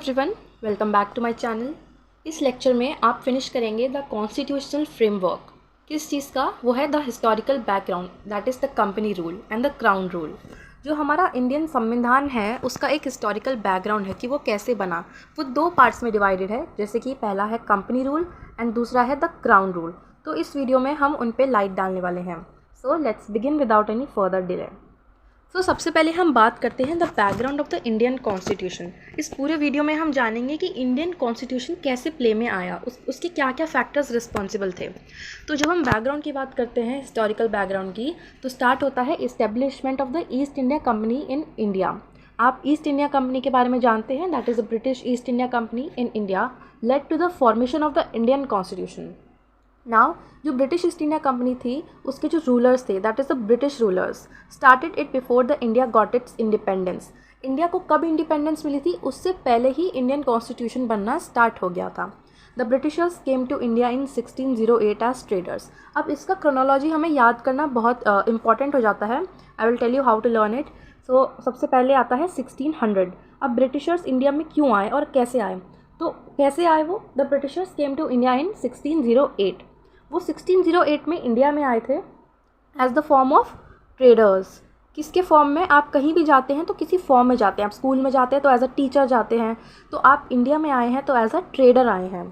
Everyone, welcome back to my channel. इस lecture में आप फिनिश करेंगे द कॉन्स्टिट्यूशनल फ्रेमवर्क। किस चीज़ का? वो है the historical background, that is the company rule and the crown rule. जो हमारा इंडियन संविधान है उसका एक हिस्टोरिकल बैकग्राउंड है कि वो कैसे बना। वो दो पार्ट्स में डिवाइडेड है, जैसे कि पहला है कंपनी रूल एंड दूसरा है द क्राउन रूल। तो इस वीडियो में हम उन पर लाइट डालने वाले हैं। So let's begin without any further delay. तो सबसे पहले हम बात करते हैं the background of the Indian constitution. इस पूरे वीडियो में हम जानेंगे कि इंडियन कॉन्स्टिट्यूशन कैसे प्ले में आया, उसके क्या क्या फैक्टर्स रिस्पॉन्सिबल थे। तो जब हम बैकग्राउंड की बात करते हैं, हिस्टोरिकल बैकग्राउंड की, तो स्टार्ट होता है establishment of the East India Company in India. आप ईस्ट इंडिया कंपनी के बारे में जानते हैं, that is the British East India Company in India led to the formation of the Indian constitution. Now जो ब्रिटिश ईस्ट इंडिया कंपनी थी उसके जो रूलर्स थे, that is the British rulers, started it before the India got its independence. India को कब independence मिली थी उससे पहले ही इंडियन कॉन्स्टिट्यूशन बनना स्टार्ट हो गया था। The Britishers came to India in 1608 as traders. अब इसका क्रोनोलॉजी हमें याद करना बहुत इंपॉर्टेंट हो जाता है। I will tell you how to learn it. So सबसे पहले आता है 1600। अब ब्रिटिशर्स इंडिया में क्यों आए और कैसे आए? तो कैसे आए वो? The Britishers came to India in 1608। वो 1608 में इंडिया में आए थे as the form of traders. किसके फॉर्म में? आप कहीं भी जाते हैं तो किसी फॉर्म में जाते हैं। आप स्कूल में जाते हैं तो एज अ टीचर जाते हैं, तो आप इंडिया में आए हैं तो एज अ ट्रेडर आए हैं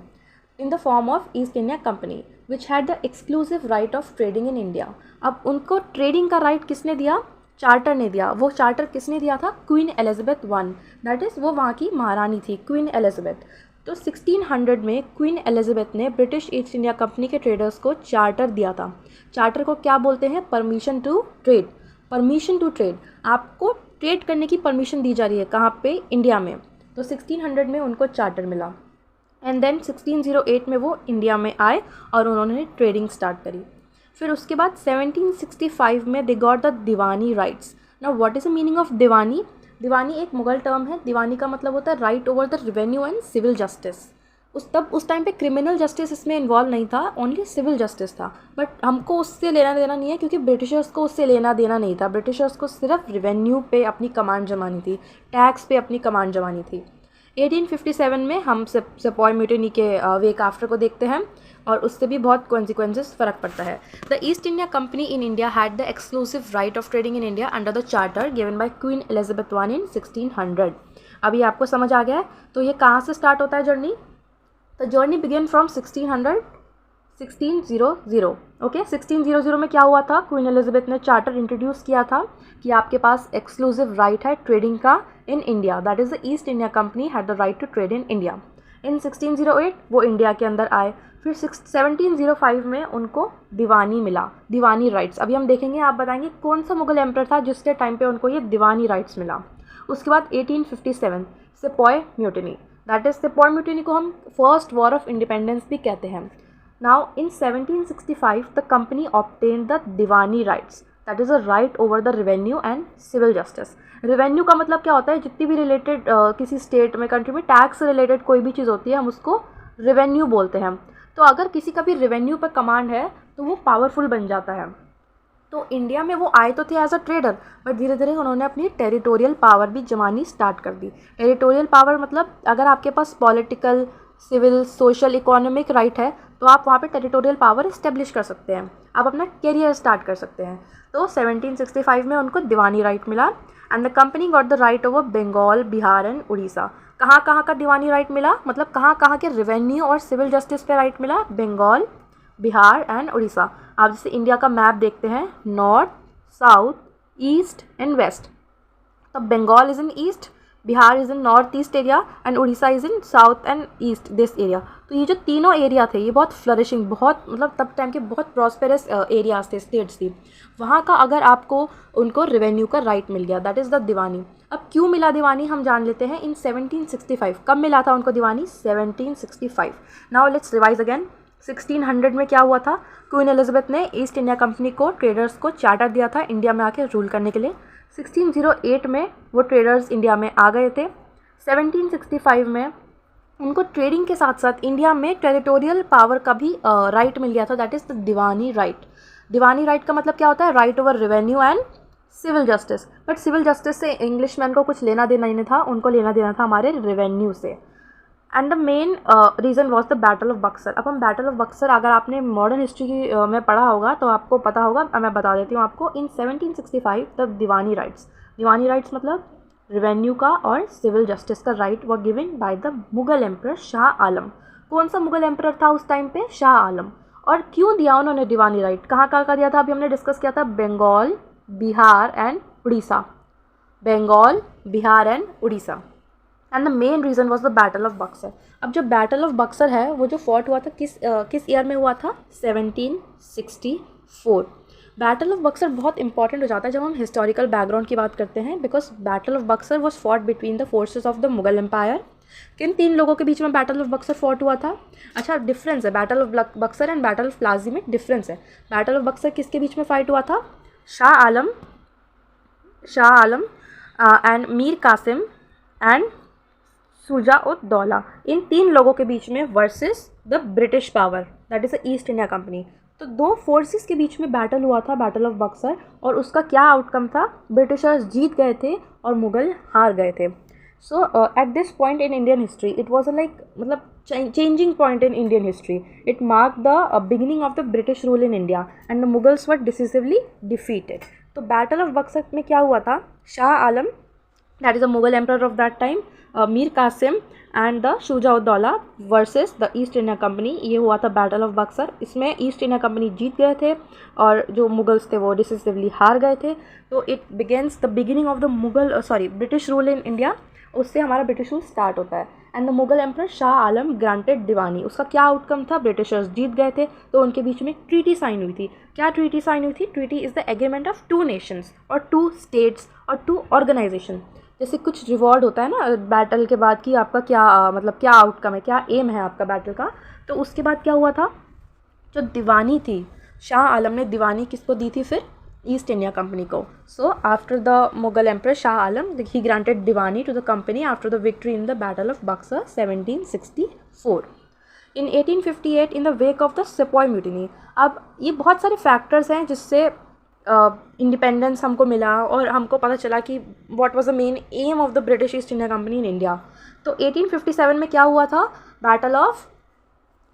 in the form of east India company which had the exclusive right of trading in India. अब उनको ट्रेडिंग का राइट किसने दिया? चार्टर ने दिया। वो चार्टर किसने दिया था? Queen Elizabeth one, that is वो वहाँ की महारानी थी, क्वीन एलिजाबेथ। तो 1600 में क्वीन एलिजाबेथ ने ब्रिटिश ईस्ट इंडिया कंपनी के ट्रेडर्स को चार्टर दिया था। चार्टर को क्या बोलते हैं? Permission to trade. Permission to trade, आपको ट्रेड करने की परमिशन दी जा रही है। कहाँ पे? इंडिया में। तो 1600 में उनको चार्टर मिला एंड देन 1608 में वो इंडिया में आए और उन्होंने ट्रेडिंग स्टार्ट करी। फिर उसके बाद 1765 में they got the Deewani rights. Now what is the meaning of Diwani? Diwani एक मुगल टर्म है। दीवानी का मतलब होता है right over the revenue and civil justice. उस टाइम पे क्रिमिनल जस्टिस इसमें इन्वॉल्व नहीं था, ओनली सिविल जस्टिस था। बट हमको उससे लेना देना नहीं है क्योंकि ब्रिटिशर्स को उससे लेना देना नहीं था। ब्रिटिशर्स को सिर्फ रेवेन्यू पे अपनी कमांड जमानी थी, टैक्स पे अपनी कमांड जमानी थी। 1857 में हम सेपॉय म्यूटिनी के वेक आफ्टर को देखते हैं और उससे भी बहुत कॉन्सिक्वेंसेस फ़र्क पड़ता है। The East India Company in India had the exclusive right of trading in India under the charter given by queen Elizabeth one in 1600। अभी आपको समझ आ गया है? तो ये कहाँ से स्टार्ट होता है journey? The journey begin from 1600। Okay, 1600 में क्या हुआ था? क्वीन एलिजाबेथ ने चार्टर इंट्रोड्यूस किया था कि आपके पास एक्सक्लूसिव राइट है ट्रेडिंग का in India, that is the East India Company had the right to trade in India. In 1608 वो इंडिया के अंदर आए। फिर 1705 में उनको दीवानी मिला, दीवानी राइट्स। अभी हम देखेंगे, आप बताएंगे कौन सा मुगल एम्पर था जिसके टाइम पे उनको ये दीवानी राइट्स मिला। उसके बाद 1857 sepoy mutiny, that is sepoy mutiny को हम फर्स्ट वॉर ऑफ इंडिपेंडेंस भी कहते हैं। Now in 1765 the company obtained the Deewani rights, that is a right over the revenue and civil justice. Revenue का मतलब क्या होता है? जितनी भी रिलेटेड किसी स्टेट में, कंट्री में टैक्स से रिलेटेड कोई भी चीज़ होती है हम उसको रेवेन्यू बोलते हैं। तो अगर किसी का भी रेवेन्यू पर कमांड है तो वो पावरफुल बन जाता है। तो इंडिया में वो आए तो थे एज अ ट्रेडर, बट धीरे धीरे उन्होंने अपनी टेरिटोरियल पावर भी जमानी स्टार्ट कर दी। टेरिटोरियल पावर मतलब अगर आपके पास political, civil, social, economic right है तो आप वहाँ पे टेरिटोरियल पावर इस्टेब्लिश कर सकते हैं, आप अपना करियर स्टार्ट कर सकते हैं। तो 1765 में उनको दीवानी राइट मिला and the company got the right over Bengal, Bihar and Orissa. कहाँ कहाँ का दीवानी राइट मिला? मतलब कहाँ कहाँ के रेवेन्यू और सिविल जस्टिस पे राइट मिला? बंगाल, बिहार एंड उड़ीसा। आप जैसे इंडिया का मैप देखते हैं, north, south, east and west. तो Bengal is in east, Bihar is in north east area and Orissa is in south and east this area. तो ये जो तीनों एरिया थे ये बहुत फ्लरिशिंग, बहुत मतलब तब टाइम के बहुत प्रॉस्पेरस एरियाज थे, स्टेट्स थी। वहाँ का अगर आपको उनको रेवेन्यू का राइट मिल गया, दैट इज़ द दीवानी। अब क्यों मिला दीवानी हम जान लेते हैं। इन 1765 कब मिला था उनको दीवानी? 1765। Now let's revise again. 1600 में क्या हुआ था? क्वीन एलिजाबेथ ने ईस्ट इंडिया कंपनी को, ट्रेडर्स को चार्टर दिया था इंडिया में आके रूल करने के लिए। 1608 में वो ट्रेडर्स इंडिया में आ गए थे। 1765 में उनको ट्रेडिंग के साथ साथ इंडिया में टेरिटोरियल पावर का भी राइट मिल गया था, that is the diwani right. Diwani right का मतलब क्या होता है? Right over revenue and civil justice, but civil justice से इंग्लिश मैन को कुछ लेना देना ही नहीं था, उनको लेना देना था हमारे रेवेन्यू से। And the main reason was the battle of Buxar. अब हम बैटल ऑफ बक्सर, अगर आपने मॉडर्न हिस्ट्री की में पढ़ा होगा तो आपको पता होगा, मैं बता देती हूँ आपको। इन 1765 द दीवानी राइट्स मतलब रेवेन्यू का और सिविल जस्टिस का right was given by the Mughal emperor Shah Alam. कौन सा मुगल एम्पर था उस टाइम पे? शाह आलम। और क्यों दिया उन्होंने दीवानी राइट? कहाँ कहाँ का दिया था? अभी हमने डिस्कस किया था, Bengal, Bihar and Orissa. Bengal, Bihar and Orissa. And the main reason was the battle of Buxar. अब जो बैटल ऑफ बक्सर है वो जो फॉट हुआ था किस ईयर में हुआ था? 1764। बैटल ऑफ बक्सर बहुत इंपॉर्टेंट हो जाता है जब हम हिस्टोरिकल बैकग्राउंड की बात करते हैं, because battle of Buxar was fought between the forces of the Mughal empire. किन 3 लोगों के बीच में बैटल ऑफ बक्सर फॉट हुआ था? अच्छा, डिफरेंस है, battle of Buxar and battle of Plassey में डिफरेंस है। बैटल ऑफ बक्सर किसके बीच में फाइट हुआ था? शाह आलम एंड मीर कासिम एंड शुजा-उद-दौला, इन 3 लोगों के बीच में versus the British power, that is the East India company. तो 2 फोर्सेस के बीच में बैटल हुआ था, बैटल ऑफ बक्सर, और उसका क्या आउटकम था? ब्रिटिशर्स जीत गए थे और मुगल हार गए थे। So at this point in Indian history it was मतलब changing point in Indian history. It mark the beginning of the British rule in India and the Mughals were decisively defeated. तो battle of Buxar में क्या हुआ था? Shah Alam, that is the Mughal emperor of that time, Mir Qasim and the Shuja ud Daula versus the East India Company, ये हुआ था battle of Buxar. इसमें east India company जीत गए थे और जो मुगल्स थे वो डिसिसिवली हार गए थे। तो it begins the beginning of the British rule in India, उससे हमारा ब्रिटिश रूल स्टार्ट होता है। And the Mughal emperor Shah Alam granted Diwani, उसका क्या आउटकम था? ब्रिटिशर्स जीत गए थे तो उनके बीच में ट्रीटी साइन हुई थी। क्या ट्रीटी साइन हुई थी? Treaty is the agreement of 2 Nations और 2 स्टेट्स और 2 ऑर्गेनाइजेशन। जैसे कुछ रिवॉर्ड होता है ना बैटल के बाद कि आपका क्या क्या आउटकम है, क्या एम है आपका बैटल का। तो उसके बाद क्या हुआ था? जो दीवानी थी, शाह आलम ने दीवानी किसको दी थी फिर? ईस्ट इंडिया कंपनी को। So after the Mughal emperor Shah Alam he granted diwani to the company after the victory in the battle of Buxar 1764। In 1858 in the wake of the sepoy mutiny. अब ये बहुत सारे फैक्टर्स हैं जिससे इंडिपेंडेंस हमको मिला और हमको पता चला कि what was the main aim of the British East India Company in India. तो 1857 में क्या हुआ था? Battle of,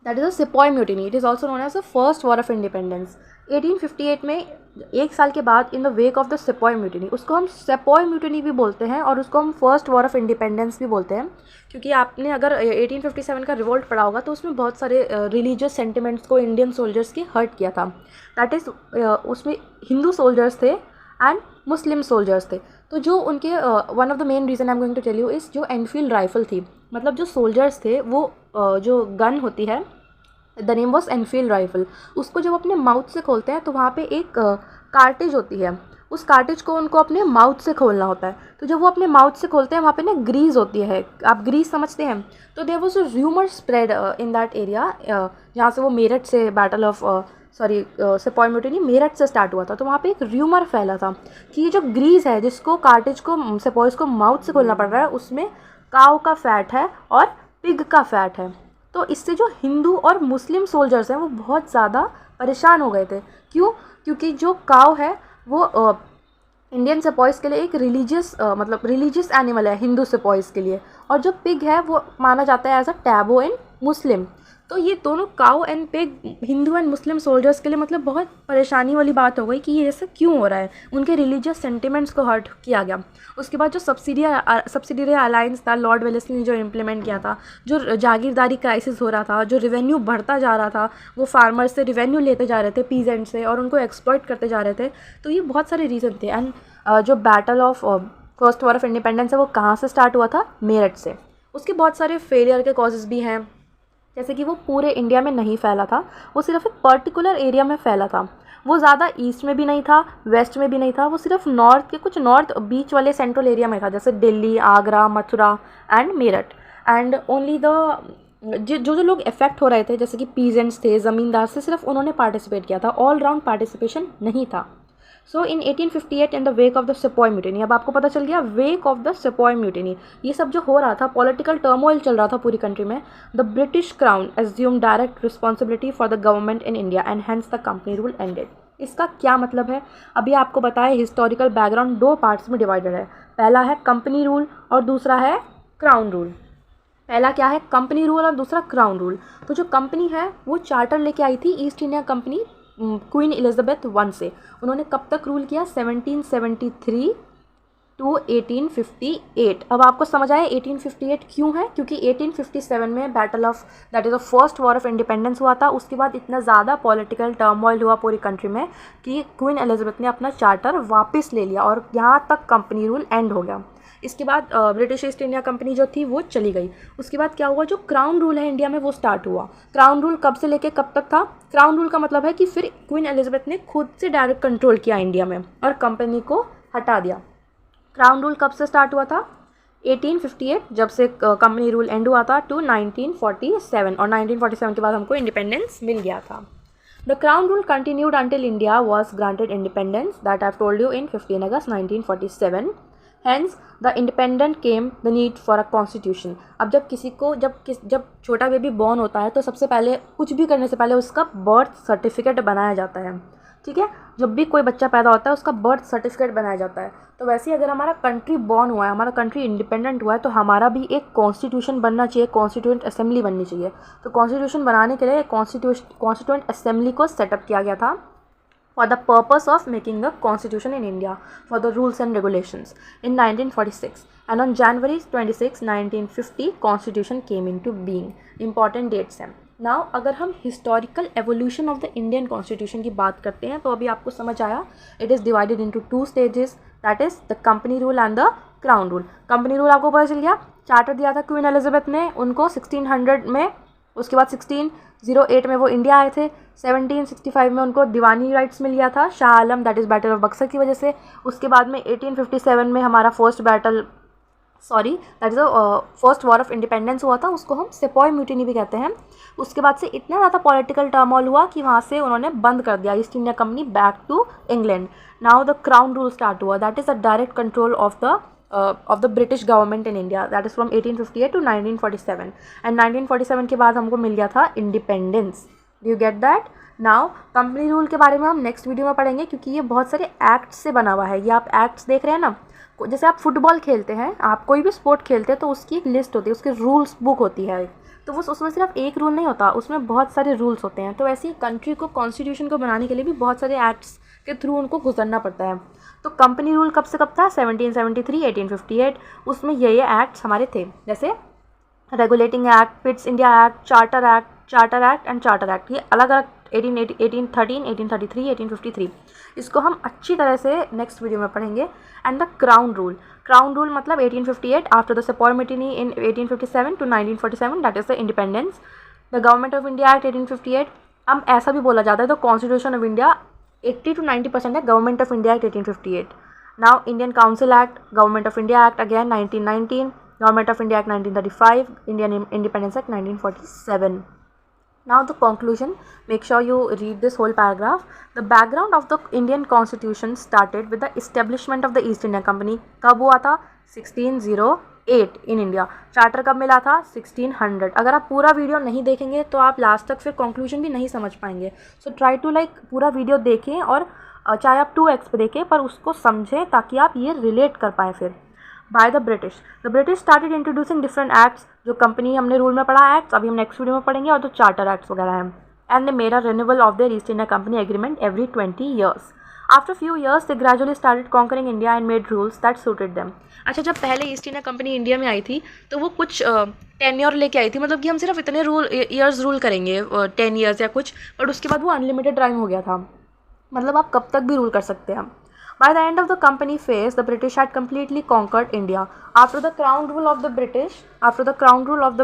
that is a sepoy mutiny, it is also known as the first war of independence. 1858 में 1 साल के बाद in the wake of the sepoy mutiny, उसको हम सेपॉय म्यूटिनी भी बोलते हैं और उसको हम फर्स्ट वॉर ऑफ इंडिपेंडेंस भी बोलते हैं, क्योंकि आपने अगर 1857 का रिवोल्ट पढ़ा होगा तो उसमें बहुत सारे रिलीजियस सेंटिमेंट्स को इंडियन सोल्जर्स के हर्ट किया था। दैट इज़ उसमें हिंदू सोल्जर्स थे एंड मुस्लिम सोल्जर्स थे। तो जो उनके one of the main reason I am going to tell you is जो एनफील्ड राइफल थी, मतलब जो सोल्जर्स थे वो जो गन होती है, the name was Enfield rifle, उसको जब अपने माउथ से खोलते हैं तो वहाँ पे एक कार्टेज होती है, उस कार्टेज को उनको अपने माउथ से खोलना होता है। तो जब वो अपने माउथ से खोलते हैं वहाँ पे ना ग्रीस होती है, आप ग्रीस समझते हैं। तो there was a rumour spread in that area, जहाँ से वो मेरठ से battle of sepoy mutiny Meerut से स्टार्ट हुआ था। तो वहाँ पे एक र्यूमर फैला था कि ये जो ग्रीस है जिसको कार्टेज को सिपॉयज़ को माउथ से खोलना पड़ रहा है उसमें काऊ का फैट है और पिग का फैट है। तो इससे जो हिंदू और मुस्लिम सोल्जर्स हैं वो बहुत ज़्यादा परेशान हो गए थे। क्यों? क्योंकि जो काऊ है वो इंडियन सिपॉयज़ के लिए एक रिलीजियस एनिमल है हिंदू सिपॉयज़ के लिए, और जो पिग है वो माना जाता है एज अ टैबू इन मुस्लिम। तो ये दोनों cow and pig Hindu and Muslim soldiers के लिए मतलब बहुत परेशानी वाली बात हो गई कि ये ऐसा क्यों हो रहा है, उनके रिलीजियस सेंटिमेंट्स को हर्ट किया गया। उसके बाद जो सब्सिडियरी अलायंस था लॉर्ड वेलेस्ली ने जो इम्प्लीमेंट किया था, जो जागीरदारी क्राइसिस हो रहा था, जो रेवेन्यू बढ़ता जा रहा था, वो फार्मर्स से रेवेन्यू लेते जा रहे थे पीजेंट से और उनको एक्सप्लॉइट करते जा रहे थे। तो ये बहुत सारे रीज़न थे। एंड जो battle of first war of independence है वो कहाँ से स्टार्ट हुआ था? मेरठ से। उसके बहुत सारे फेलियर के कॉजेज़ भी हैं, जैसे कि वो पूरे इंडिया में नहीं फैला था, वो सिर्फ एक पर्टिकुलर एरिया में फैला था। वो ज़्यादा ईस्ट में भी नहीं था, वेस्ट में भी नहीं था, वो सिर्फ नॉर्थ के कुछ नॉर्थ बीच वाले सेंट्रल एरिया में था, जैसे Delhi, Agra, Mathura and Meerut. And only जो लोग इफेक्ट हो रहे थे जैसे कि पीजेंट्स थे, ज़मींदार से, सिर्फ उन्होंने पार्टिसिपेट किया था, ऑल राउंड पार्टिसिपेशन नहीं था। सो इन 1858 in the wake of the sepoy mutiny, अब आपको पता चल गया वेक ऑफ द सिपॉय म्यूटिनी, ये सब जो हो रहा था, पॉलिटिकल टर्मोइल चल रहा था पूरी कंट्री में। The British crown assume direct responsibility for the government in India and hence the company rule ended. इसका क्या मतलब है? अभी आपको बताया हिस्टोरिकल बैकग्राउंड 2 पार्ट्स में डिवाइडेड है। पहला है कंपनी रूल और दूसरा है क्राउन रूल। पहला क्या है? कंपनी रूल और दूसरा क्राउन रूल। तो जो कंपनी है वो चार्टर लेके आई थी east India company queen Elizabeth one से। उन्होंने कब तक रूल किया? 1773 टू 1858। अब आपको समझ आया 1858 क्यों है? क्योंकि 1857 में battle of that is the first war of independence हुआ था। उसके बाद इतना ज़्यादा पॉलिटिकल टर्मोइल हुआ पूरी कंट्री में कि क्वीन एलिजाबेथ ने अपना चार्टर वापस ले लिया और यहाँ तक कंपनी रूल एंड हो गया। इसके बाद ब्रिटिश ईस्ट इंडिया कंपनी जो थी वो चली गई। उसके बाद क्या हुआ? जो क्राउन रूल है इंडिया में वो स्टार्ट हुआ। क्राउन रूल कब से लेके कब तक था? क्राउन रूल का मतलब है कि फिर क्वीन एलिजाबेथ ने खुद से डायरेक्ट कंट्रोल किया इंडिया में और कंपनी को हटा दिया। क्राउन रूल कब से स्टार्ट हुआ था? 1858 जब से कंपनी रूल एंड हुआ था टू 1947 और 1947 के बाद हमको इंडिपेंडेंस मिल गया था। The crown rule continued until India was granted independence that I told you in 15 August 1947। Hence, the independent came the need for a constitution। अब जब किसी को जब छोटा बेबी बॉर्न होता है तो सबसे पहले कुछ भी करने से पहले उसका बर्थ सर्टिफिकेट बनाया जाता है। ठीक है, जब भी कोई बच्चा पैदा होता है उसका बर्थ सर्टिफिकेट बनाया जाता है। तो वैसे ही अगर हमारा कंट्री बॉर्न हुआ है, हमारा कंट्री इंडिपेंडेंट हुआ है, तो हमारा भी एक कॉन्स्टिट्यूशन बनना चाहिए, कॉन्स्टिट्यूएंट असेंबली बननी चाहिए। तो कॉन्स्टिट्यूशन बनाने के लिए कॉन्स्टिट्यूएंट असेंबली को सेटअप किया गया था for the purpose of making the constitution in India for the rules and regulations in 1946, and on January 26, 1950 constitution came into being। important dates हैं। now अगर हम historical evolution of the Indian constitution की बात करते हैं तो अभी आपको समझ आया it is divided into 2 stages, that is the company rule and the crown rule। company rule आपको पता चल गया, चार्टर दिया था क्वीन एलिजाबेथ ने उनको 1600 में। उसके बाद 1608 में वो इंडिया आए थे। 1765 में उनको दीवानी राइट्स मिल गया था Shah Alam that is battle of Buxar की वजह से। उसके बाद में 1857 में हमारा that is first war of independence हुआ था, उसको हम सेपॉय म्यूटिनी भी कहते हैं। उसके बाद से इतना ज़्यादा पॉलिटिकल टर्मोइल हुआ कि वहाँ से उन्होंने बंद कर दिया East India Company back to England. Now the crown rule start हुआ, that is the direct control of the British government in India, that is from 1858 to 1947, and 1947 के बाद हमको मिल गया था independence. Do you get that? Now company rule के बारे में हम नेक्स्ट वीडियो में पढ़ेंगे क्योंकि ये बहुत सारे एक्ट्स से बना हुआ है। ये आप एक्ट्स देख रहे हैं ना, जैसे आप फुटबॉल खेलते हैं, आप कोई भी स्पोर्ट खेलते हैं तो उसकी एक लिस्ट होती है, उसकी रूल्स बुक होती है। तो वो उसमें सिर्फ एक रूल नहीं होता, उसमें बहुत सारे रूल्स होते हैं। तो ऐसे ही कंट्री को कॉन्स्टिट्यूशन को बनाने के लिए भी बहुत सारे एक्ट्स के थ्रू उनको गुजरना पड़ता है। तो कंपनी रूल कब से कब था? 1773, 1858। उसमें ये एक्ट्स हमारे थे, जैसे regulating act, Pitt's India act, charter act and charter act. ये अलग अलग 1813, 1833, 1853। इसको हम अच्छी तरह से नेक्स्ट वीडियो में पढ़ेंगे। एंड द क्राउन रूल मतलब 1858 after the sepoy mutiny in 1857 to 1947 that is the independence. The government of India act 1858। हम ऐसा भी बोला जाता है तो कॉन्स्टिट्यूशन ऑफ इंडिया 80 to 90% है government of India act 1858। Now Indian council act, government of India act again 1919, government of India act 1935, Indian independence act 1947। Now the conclusion, make sure you read this whole paragraph। The background of the Indian Constitution started with the establishment of the East India Company। कब हुआ था? 1608 in India। Charter कब मिला था? 1600। अगर आप पूरा video नहीं देखेंगे तो आप लास्ट तक फिर कंक्लूजन भी नहीं समझ पाएंगे। सो ट्राई टू पूरा वीडियो देखें और चाहे आप 2x पे देखें पर उसको समझें ताकि आप ये रिलेट कर पाएँ फिर। By the British started introducing different acts. जो कंपनी हमने रूल में पढ़ा एक्ट्स अभी हम नेक्स्ट वीडियो में पढ़ेंगे, और जो चार्टर एक्ट्स वगैरह हैं। And they made a renewal of their east India company agreement every 20 years। After few years they gradually started conquering India and made rules that suited them. अच्छा, जब पहले east India company India में आई थी तो वो कुछ tenure लेके आई थी, मतलब कि हम सिर्फ इतने ईयर्स रूल करेंगे 10 years या कुछ, बट उसके बाद वो अनलिमिटेड टाइम हो गया था, मतलब आप कब तक भी रूल कर सकते हैं। By the end of the company phase, the British had completely conquered India। After the crown rule of the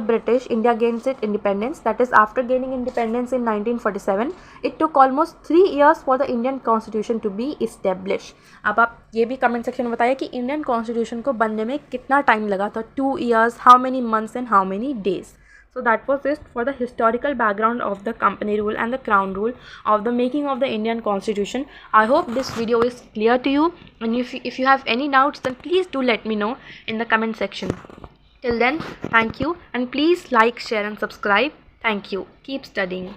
British, India gained its independence. That is, after gaining independence in 1947, it took almost 3 years for the Indian Constitution to be established। अब आप ये भी comment section में बताइए कि Indian constitution को बनने में कितना टाइम लगा था? 2 years, how many months and how many days? So that was it for the historical background of the company rule and the crown rule of the making of the Indian Constitution। I hope this video is clear to you, and if you have any doubts then please do let me know in the comment section। Till then, thank you, and please like, share and subscribe। Thank you. Keep studying.